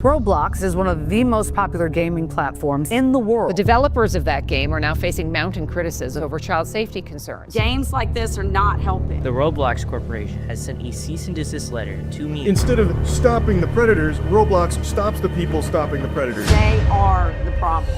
Roblox is one of the most popular gaming platforms in the world. The developers of that game are now facing mounting criticism over child safety concerns. Games like this are not helping. The Roblox Corporation has sent a cease and desist letter to me. Instead of stopping the predators, Roblox stops the people stopping the predators. They are the problem.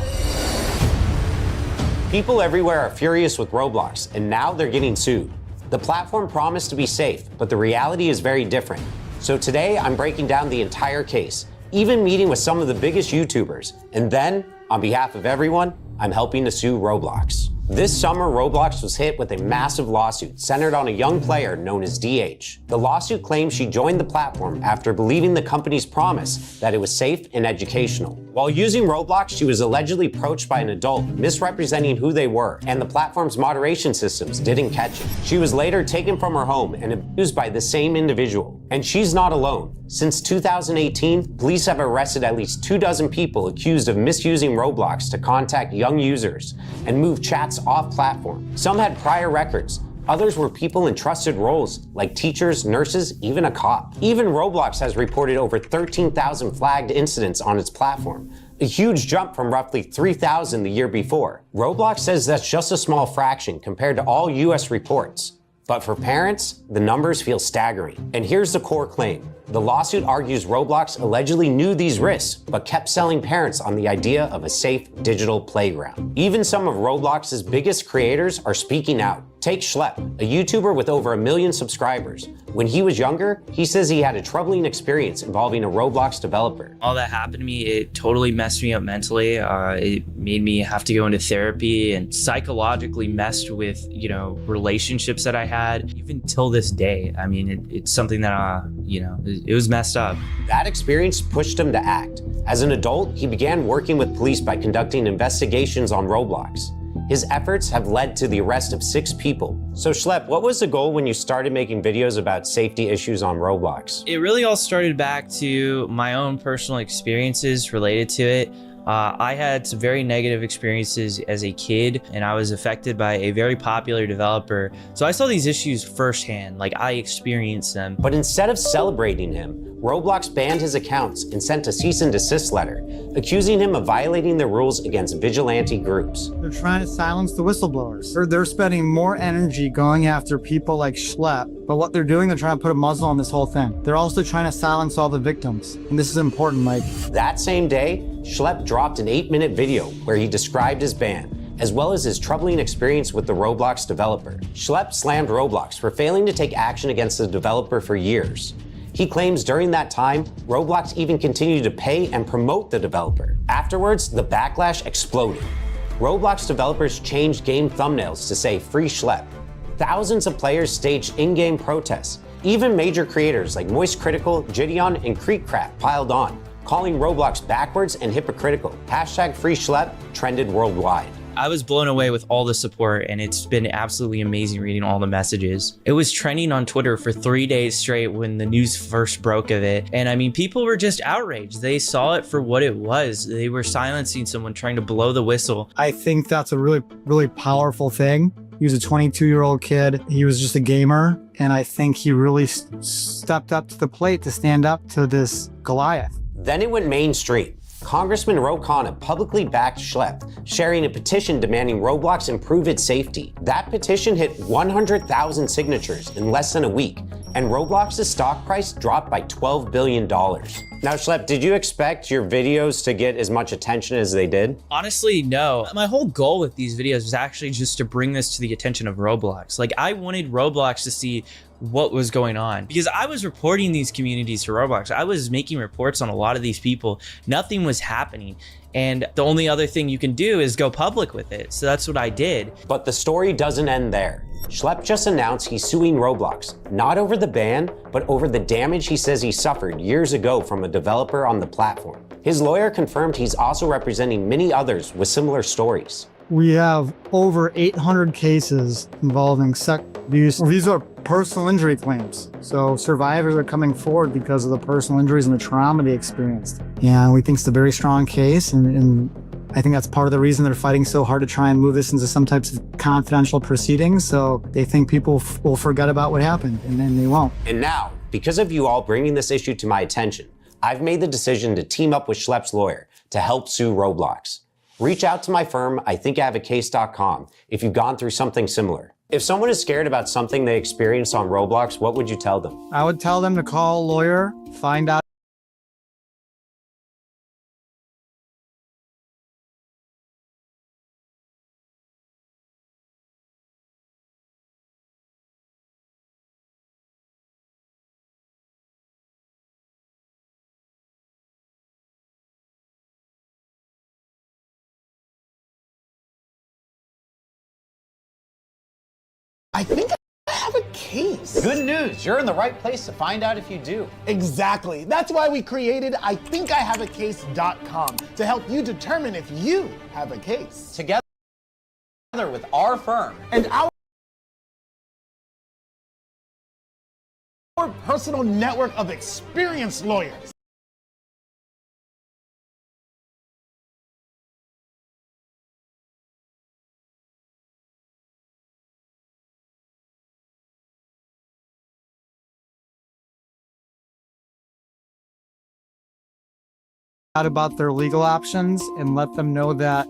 People everywhere are furious with Roblox, and now they're getting sued. The platform promised to be safe, but the reality is very different. So today, I'm breaking down the entire case, even meeting with some of the biggest YouTubers. And then, on behalf of everyone, I'm helping to sue Roblox. This summer, Roblox was hit with a massive lawsuit centered on a young player known as DH. The lawsuit claims she joined the platform after believing the company's promise that it was safe and educational. While using Roblox, she was allegedly approached by an adult misrepresenting who they were, and the platform's moderation systems didn't catch it. She was later taken from her home and abused by the same individual. And she's not alone. Since 2018, police have arrested at least 24 people accused of misusing Roblox to contact young users and move chats off platform. Some had prior records. Others were people in trusted roles, like teachers, nurses, even a cop. Even Roblox has reported over 13,000 flagged incidents on its platform, a huge jump from roughly 3,000 the year before. Roblox says that's just a small fraction compared to all US reports. But for parents, the numbers feel staggering. And here's the core claim. The lawsuit argues Roblox allegedly knew these risks, but kept selling parents on the idea of a safe digital playground. Even some of Roblox's biggest creators are speaking out. Take Schlepp, a YouTuber with over 1 million subscribers. When he was younger, he says he had a troubling experience involving a Roblox developer. All that happened to me, it totally messed me up mentally. It made me have to go into therapy and psychologically messed with, relationships that I had. Even till this day, I mean, it's something that, it was messed up. That experience pushed him to act. As an adult, he began working with police by conducting investigations on Roblox. His efforts have led to the arrest of 6 people. So Schlepp, what was the goal when you started making videos about safety issues on Roblox? It really all started back to my own personal experiences related to it. I had some very negative experiences as a kid, and I was affected by a very popular developer. So I saw these issues firsthand, like I experienced them. But instead of celebrating him, Roblox banned his accounts and sent a cease and desist letter, accusing him of violating the rules against vigilante groups. They're trying to silence the whistleblowers. They're spending more energy going after people like Schlepp, but what they're doing, they're trying to put a muzzle on this whole thing. They're also trying to silence all the victims. And this is important, Mike. That same day, Schlepp dropped an 8-minute video where he described his ban, as well as his troubling experience with the Roblox developer. Schlepp slammed Roblox for failing to take action against the developer for years. He claims during that time, Roblox even continued to pay and promote the developer. Afterwards, the backlash exploded. Roblox developers changed game thumbnails to say "Free Schlepp." Thousands of players staged in-game protests. Even major creators like Moist Critical, Gideon, and Creekcrap piled on, calling Roblox backwards and hypocritical. #FreeSchlepp trended worldwide. I was blown away with all the support, and it's been absolutely amazing reading all the messages. It was trending on Twitter for 3 days straight when the news first broke of it. And I mean, people were just outraged. They saw it for what it was. They were silencing someone trying to blow the whistle. I think that's a really, really powerful thing. He was a 22-year-old kid. He was just a gamer. And I think he really stepped up to the plate to stand up to this Goliath. Then it went mainstream. Congressman Ro Khanna publicly backed Schlepp, sharing a petition demanding Roblox improve its safety. That petition hit 100,000 signatures in less than a week, and Roblox's stock price dropped by $12 billion. Now, Schlepp, did you expect your videos to get as much attention as they did? Honestly, no. My whole goal with these videos was actually just to bring this to the attention of Roblox. Like, I wanted Roblox to see what was going on, because I was reporting these communities to Roblox. I was making reports on a lot of these people. Nothing was happening. And the only other thing you can do is go public with it. So that's what I did. But the story doesn't end there. Schlepp just announced he's suing Roblox, not over the ban, but over the damage he says he suffered years ago from a developer on the platform. His lawyer confirmed he's also representing many others with similar stories. We have over 800 cases involving sex abuse. These are personal injury claims. So survivors are coming forward because of the personal injuries and the trauma they experienced. Yeah, we think it's a very strong case, and I think that's part of the reason they're fighting so hard to try and move this into some types of confidential proceedings. So they think people will forget about what happened, and then they won't. And now, because of you all bringing this issue to my attention, I've made the decision to team up with Schlepp's lawyer to help sue Roblox. Reach out to my firm, ithinkihavaecase.com, if you've gone through something similar. If someone is scared about something they experienced on Roblox, what would you tell them? I would tell them to call a lawyer, find out I think I have a case. Good news, you're in the right place to find out if you do. Exactly. That's why we created ithinkihavaecase.com to help you determine if you have a case. Together with our firm And our personal network of experienced lawyers. out about their legal options and let them know that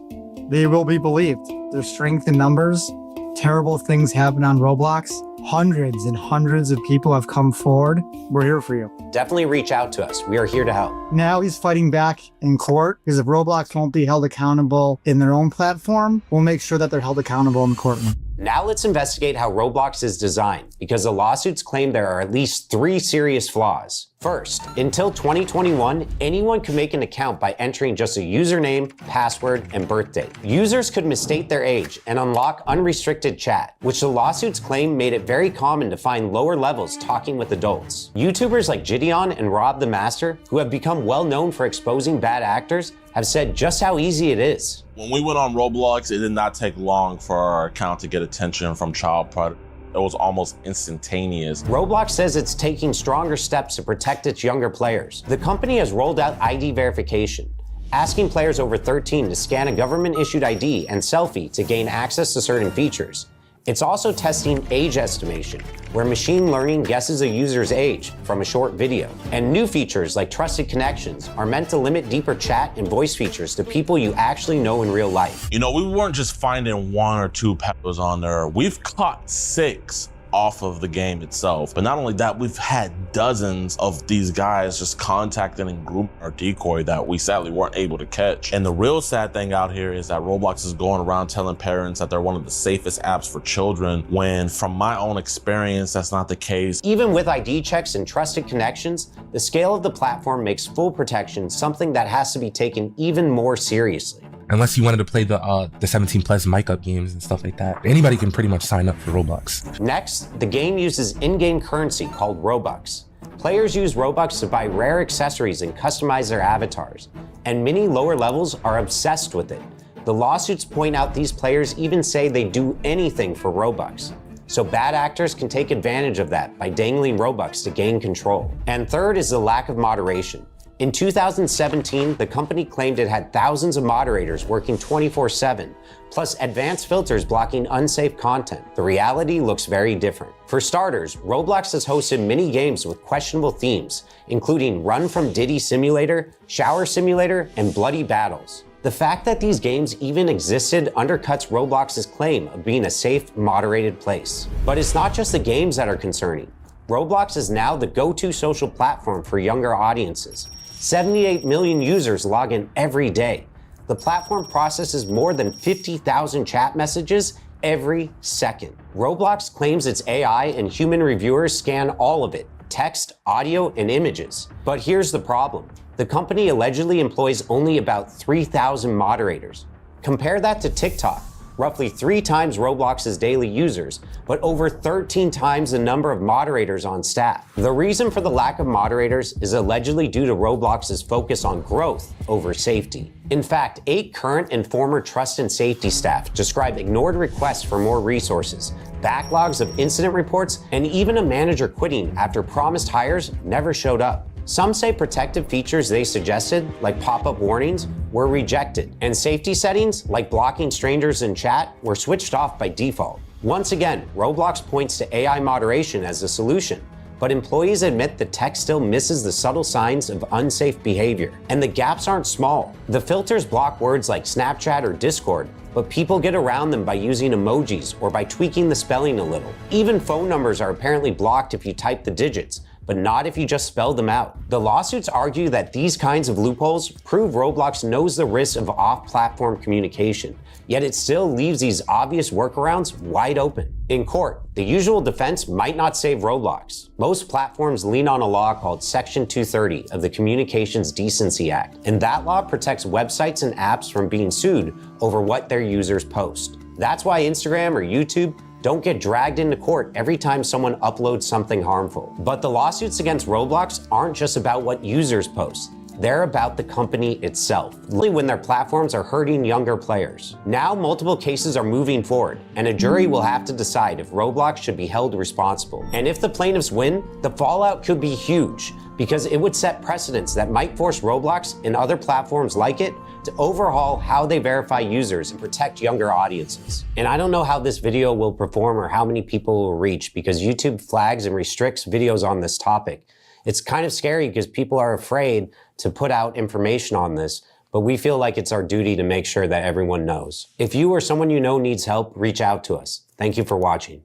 they will be believed. There's strength in numbers. Terrible things happen on Roblox. Hundreds and hundreds of people have come forward. We're here for you. definitely reach out to us. We are here to help. Now he's fighting back in court because if Roblox won't be held accountable in their own platform, we'll make sure that they're held accountable in the courtroom. Now let's investigate how Roblox is designed, because the lawsuits claim there are at least 3 serious flaws. First, until 2021, anyone could make an account by entering just a username, password, and birthday. Users could misstate their age and unlock unrestricted chat, which the lawsuits claim made it very common to find lower levels talking with adults. YouTubers like Gideon and Rob the Master, who have become well known for exposing bad actors, have said just how easy it is. When we went on Roblox, it did not take long for our account to get attention from child predators. It was almost instantaneous. Roblox says it's taking stronger steps to protect its younger players. The company has rolled out ID verification, asking players over 13 to scan a government-issued ID and selfie to gain access to certain features. It's also testing age estimation, where machine learning guesses a user's age from a short video. And new features like trusted connections are meant to limit deeper chat and voice features to people you actually know in real life. You know, we weren't just finding 1 or 2 pedos on there. We've caught 6 off of the game itself. But not only that, we've had dozens of these guys just contacting and grooming our decoy that we sadly weren't able to catch. And the real sad thing out here is that Roblox is going around telling parents that they're one of the safest apps for children, when from my own experience, that's not the case. Even with ID checks and trusted connections, the scale of the platform makes full protection something that has to be taken even more seriously. Unless you wanted to play the 17+ mic up games and stuff like that. Anybody can pretty much sign up for Roblox. Next, the game uses in-game currency called Robux. Players use Robux to buy rare accessories and customize their avatars, and many lower levels are obsessed with it. The lawsuits point out these players even say they do anything for Robux. So bad actors can take advantage of that by dangling Robux to gain control. And third is the lack of moderation. In 2017, the company claimed it had thousands of moderators working 24/7, plus advanced filters blocking unsafe content. The reality looks very different. For starters, Roblox has hosted many games with questionable themes, including Run from Diddy Simulator, Shower Simulator, and Bloody Battles. The fact that these games even existed undercuts Roblox's claim of being a safe, moderated place. But it's not just the games that are concerning. Roblox is now the go-to social platform for younger audiences. 78 million users log in every day. The platform processes more than 50,000 chat messages every second. Roblox claims its AI and human reviewers scan all of it: text, audio, and images. But here's the problem. The company allegedly employs only about 3,000 moderators. Compare that to TikTok, roughly 3 times Roblox's daily users, but over 13 times the number of moderators on staff. The reason for the lack of moderators is allegedly due to Roblox's focus on growth over safety. In fact, 8 current and former trust and safety staff describe ignored requests for more resources, backlogs of incident reports, and even a manager quitting after promised hires never showed up. Some say protective features they suggested, like pop-up warnings, were rejected, and safety settings, like blocking strangers in chat, were switched off by default. Once again, Roblox points to AI moderation as the solution, But employees admit the tech still misses the subtle signs of unsafe behavior. And the gaps aren't small. The filters block words like Snapchat or Discord, but people get around them by using emojis or by tweaking the spelling a little. Even phone numbers are apparently blocked if you type the digits, but not if you just spell them out. The lawsuits argue that these kinds of loopholes prove Roblox knows the risks of off-platform communication, yet it still leaves these obvious workarounds wide open. In court, the usual defense might not save Roblox. Most platforms lean on a law called Section 230 of the Communications Decency Act, and that law protects websites and apps from being sued over what their users post. That's why Instagram or YouTube don't get dragged into court every time someone uploads something harmful. But the lawsuits against Roblox aren't just about what users post. They're about the company itself, when their platforms are hurting younger players. Now multiple cases are moving forward, and a jury will have to decide if Roblox should be held responsible. And if the plaintiffs win, the fallout could be huge, because it would set precedents that might force Roblox and other platforms like it to overhaul how they verify users and protect younger audiences. And I don't know how this video will perform or how many people will reach, because YouTube flags and restricts videos on this topic. It's kind of scary because people are afraid to put out information on this, but we feel like it's our duty to make sure that everyone knows. If you or someone you know needs help, reach out to us. Thank you for watching.